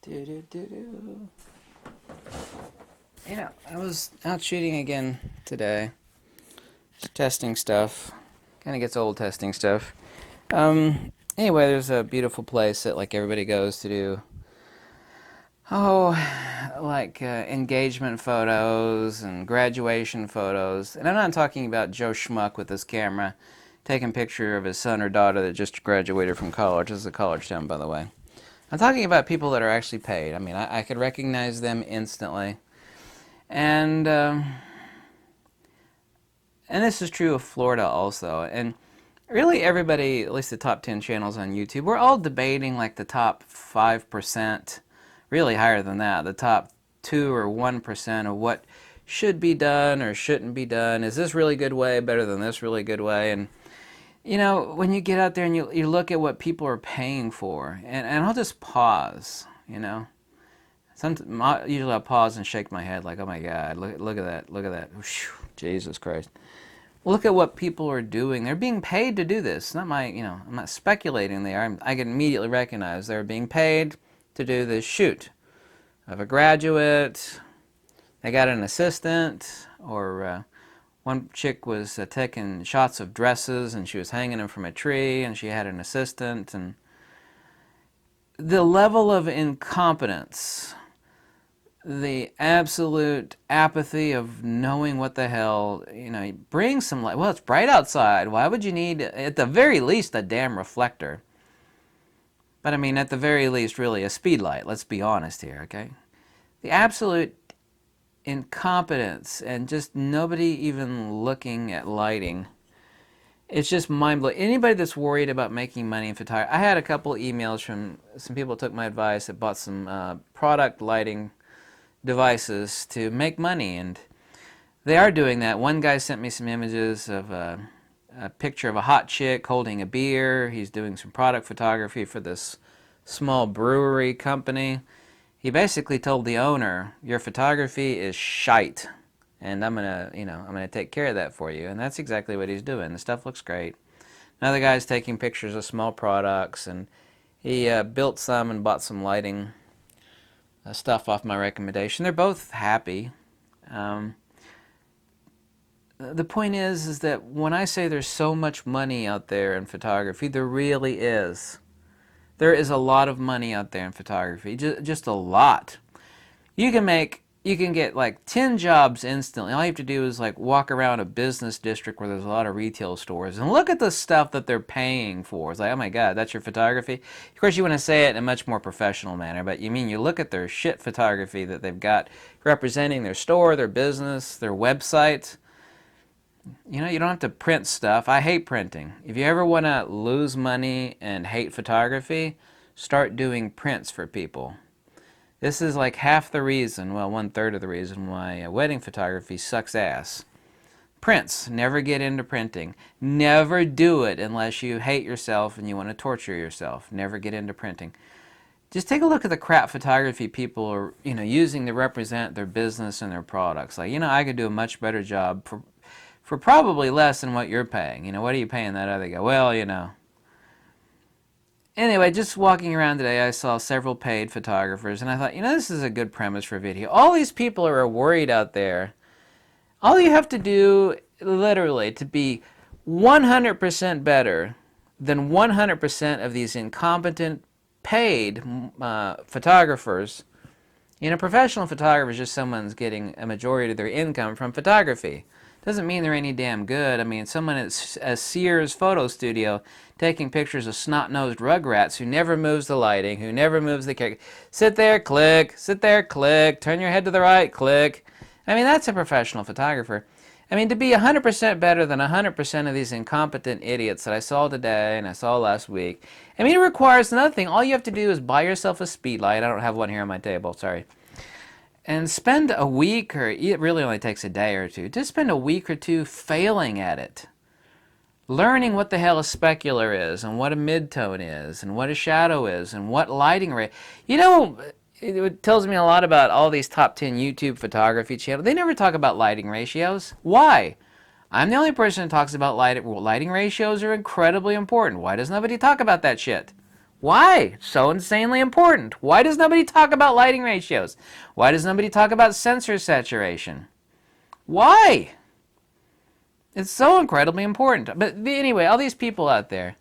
Do-do-do-do. Yeah, I was out shooting again today. Just testing stuff. Kind of gets old testing stuff. Anyway, there's a beautiful place that like everybody goes to do. Oh, like engagement photos and graduation photos. And I'm not talking about Joe Schmuck with his camera taking a picture of his son or daughter that just graduated from college. This is a college town, by the way. I'm talking about people that are actually paid. I mean, I could recognize them instantly. And and this is true of Florida also. And really everybody, at least the top 10 channels on YouTube, we're all debating like the top 5%, really higher than that, the top 2 or 1% of what should be done or shouldn't be done. Is this really good way better than this really good way? And you know, when you get out there and you look at what people are paying for, and I'll just pause, you know. Usually I'll pause and shake my head like, oh my God, look at that, look at that. Whew, Jesus Christ. Look at what people are doing. They're being paid to do this. Not my, you know, I'm not speculating they are. I can immediately recognize they're being paid to do this shoot of a graduate. They got an assistant, or one chick was taking shots of dresses and she was hanging them from a tree and she had an assistant. And the level of incompetence, the absolute apathy of knowing what the hell, you know, bring some light. Well, it's bright outside. Why would you need, at the very least, a damn reflector? But I mean, at the very least, really, a speed light. Let's be honest here, okay? The absolute incompetence and just nobody even looking at lighting. It's just mind-blowing. Anybody that's worried about making money in photography, I had a couple emails from some people that took my advice that bought some product lighting devices to make money, and they are doing that. One guy sent me some images of a picture of a hot chick holding a beer. He's doing some product photography for this small brewery company. He basically told the owner, your photography is shite, and I'm gonna take care of that for you. And that's exactly what he's doing. The stuff looks great. Another guy's taking pictures of small products, and he built some and bought some lighting stuff off my recommendation. They're both happy. The point is that when I say there's so much money out there in photography, there really is. There is a lot of money out there in photography, just a lot. You can get like 10 jobs instantly. All you have to do is like walk around a business district where there's a lot of retail stores and look at the stuff that they're paying for. It's like, oh my God, that's your photography? Of course, you want to say it in a much more professional manner, but you look at their shit photography that they've got representing their store, their business, their website. You know, you don't have to print stuff. I hate printing. If you ever want to lose money and hate photography, start doing prints for people. This is like half the reason, well, 1/3 of the reason why wedding photography sucks ass. Prints. Never get into printing. Never do it unless you hate yourself and you want to torture yourself. Never get into printing. Just take a look at the crap photography people are, using to represent their business and their products. Like, I could do a much better job for probably less than what you're paying. What are you paying that other guy? Well, Anyway, just walking around today, I saw several paid photographers, and I thought, this is a good premise for a video. All these people are worried out there. All you have to do, literally, to be 100% better than 100% of these incompetent paid photographers. Professional photographer is just someone's getting a majority of their income from photography. Doesn't mean they're any damn good. I mean, someone at a Sears photo studio taking pictures of snot-nosed rugrats who never moves the lighting, who never moves the camera. Sit there, click. Sit there, click. Turn your head to the right, click. I mean, that's a professional photographer. I mean, to be 100% better than 100% of these incompetent idiots that I saw today and I saw last week, I mean, it requires nothing. All you have to do is buy yourself a speed light. I don't have one here on my table, sorry. And spend a week, or it really only takes a day or two, just spend a week or two failing at it. Learning what the hell a specular is, and what a midtone is, and what a shadow is, and what lighting rate. It tells me a lot about all these top 10 YouTube photography channels. They never talk about lighting ratios. Why? I'm the only person who talks about lighting ratios are incredibly important. Why does nobody talk about that shit? Why? It's so insanely important. Why does nobody talk about lighting ratios? Why does nobody talk about sensor saturation? Why? It's so incredibly important. But anyway, all these people out there.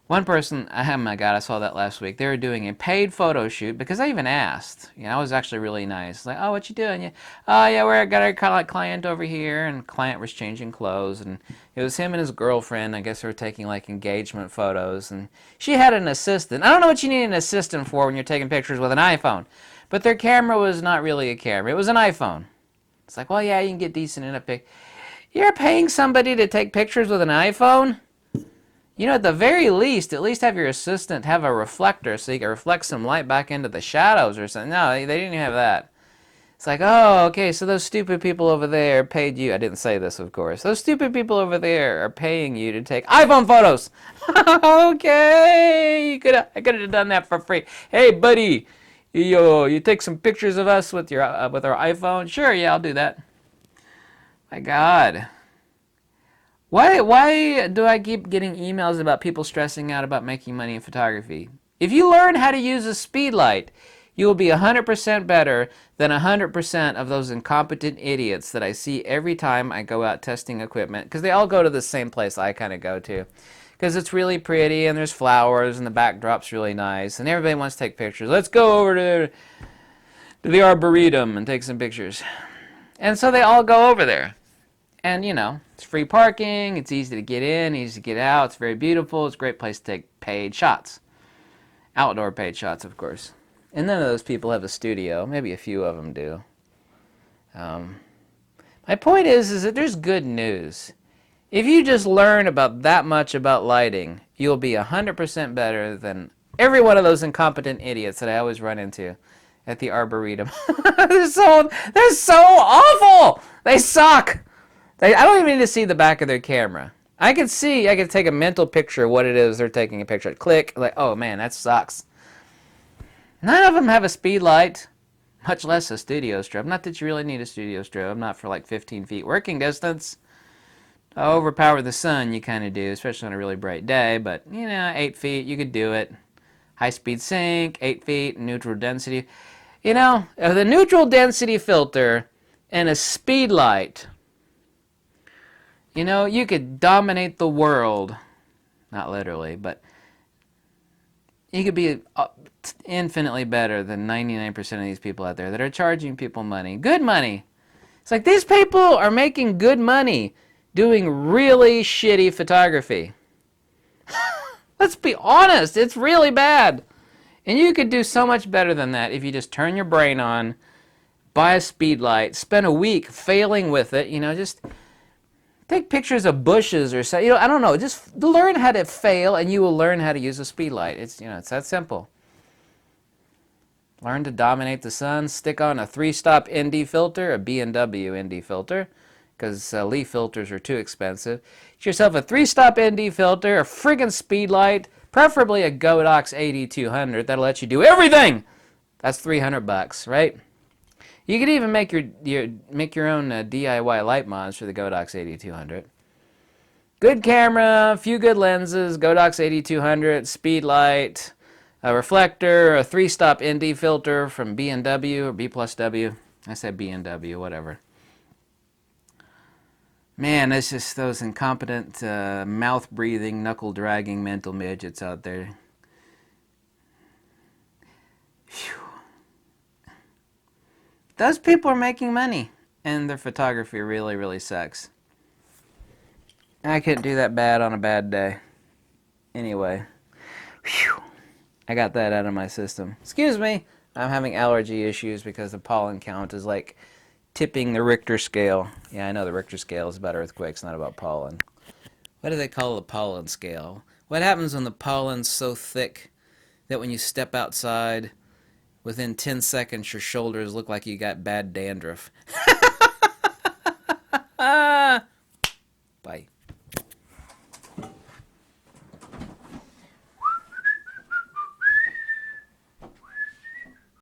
One person, oh my God, I saw that last week. They were doing a paid photo shoot because I even asked. You know, I was actually really nice. Like, oh, what you doing? Yeah, oh, yeah, we got our client over here, and the client was changing clothes, and it was him and his girlfriend. I guess they were taking like engagement photos, and she had an assistant. I don't know what you need an assistant for when you're taking pictures with an iPhone, but their camera was not really a camera. It was an iPhone. It's like, well, yeah, you can get decent in a pic. You're paying somebody to take pictures with an iPhone? You know, at the very least, at least have your assistant have a reflector so you can reflect some light back into the shadows or something. No, they didn't even have that. It's like, oh, okay, so those stupid people over there paid you. I didn't say this, of course. Those stupid people over there are paying you to take iPhone photos. Okay, I could have done that for free. Hey, buddy, you take some pictures of us with our iPhone? Sure, yeah, I'll do that. My God. Why do I keep getting emails about people stressing out about making money in photography? If you learn how to use a speed light, you will be 100% better than 100% of those incompetent idiots that I see every time I go out testing equipment, because they all go to the same place I kind of go to. Because it's really pretty and there's flowers and the backdrop's really nice and everybody wants to take pictures. Let's go over to the Arboretum and take some pictures. And so they all go over there. And, you know, it's free parking, it's easy to get in, easy to get out, it's very beautiful, it's a great place to take paid shots. Outdoor paid shots, of course. And none of those people have a studio. Maybe a few of them do. My point is that there's good news. If you just learn about that much about lighting, you'll be 100% better than every one of those incompetent idiots that I always run into at the Arboretum. they're so awful! They suck! I don't even need to see the back of their camera. I can take a mental picture of what it is they're taking a picture of. Click, like, oh man, that sucks. None of them have a speed light, much less a studio strobe. Not that you really need a studio strobe, not for like 15 feet working distance. To overpower the sun, you kind of do, especially on a really bright day, but, you know, 8 feet, you could do it. High-speed sync, 8 feet, neutral density. You know, the neutral density filter and a speed light, you know, you could dominate the world. Not literally, but you could be infinitely better than 99% of these people out there that are charging people money. Good money. It's like these people are making good money doing really shitty photography. Let's be honest, it's really bad. And you could do so much better than that if you just turn your brain on, buy a speed light, spend a week failing with it, you know, just take pictures of bushes or so, you know, I don't know, just learn how to fail and you will learn how to use a speed light. It's, you know, it's that simple. Learn to dominate the sun, stick on a 3-stop ND filter, a B&W ND filter, because leaf filters are too expensive. Get yourself a 3-stop ND filter, a friggin' speed light, preferably a Godox 8200. That'll let you do everything. That's $300, right? You could even make your own DIY light mods for the Godox 8200. Good camera, a few good lenses, Godox 8200, speed light, a reflector, a 3-stop ND filter from B&W or B+W. I said B&W, whatever. Man, it's just those incompetent, mouth-breathing, knuckle-dragging mental midgets out there. Phew. Those people are making money, and their photography really, really sucks. I couldn't do that bad on a bad day. Anyway, whew, I got that out of my system. Excuse me, I'm having allergy issues because the pollen count is like tipping the Richter scale. Yeah, I know the Richter scale is about earthquakes, not about pollen. What do they call the pollen scale? What happens when the pollen's so thick that when you step outside, within 10 seconds, your shoulders look like you got bad dandruff? Bye.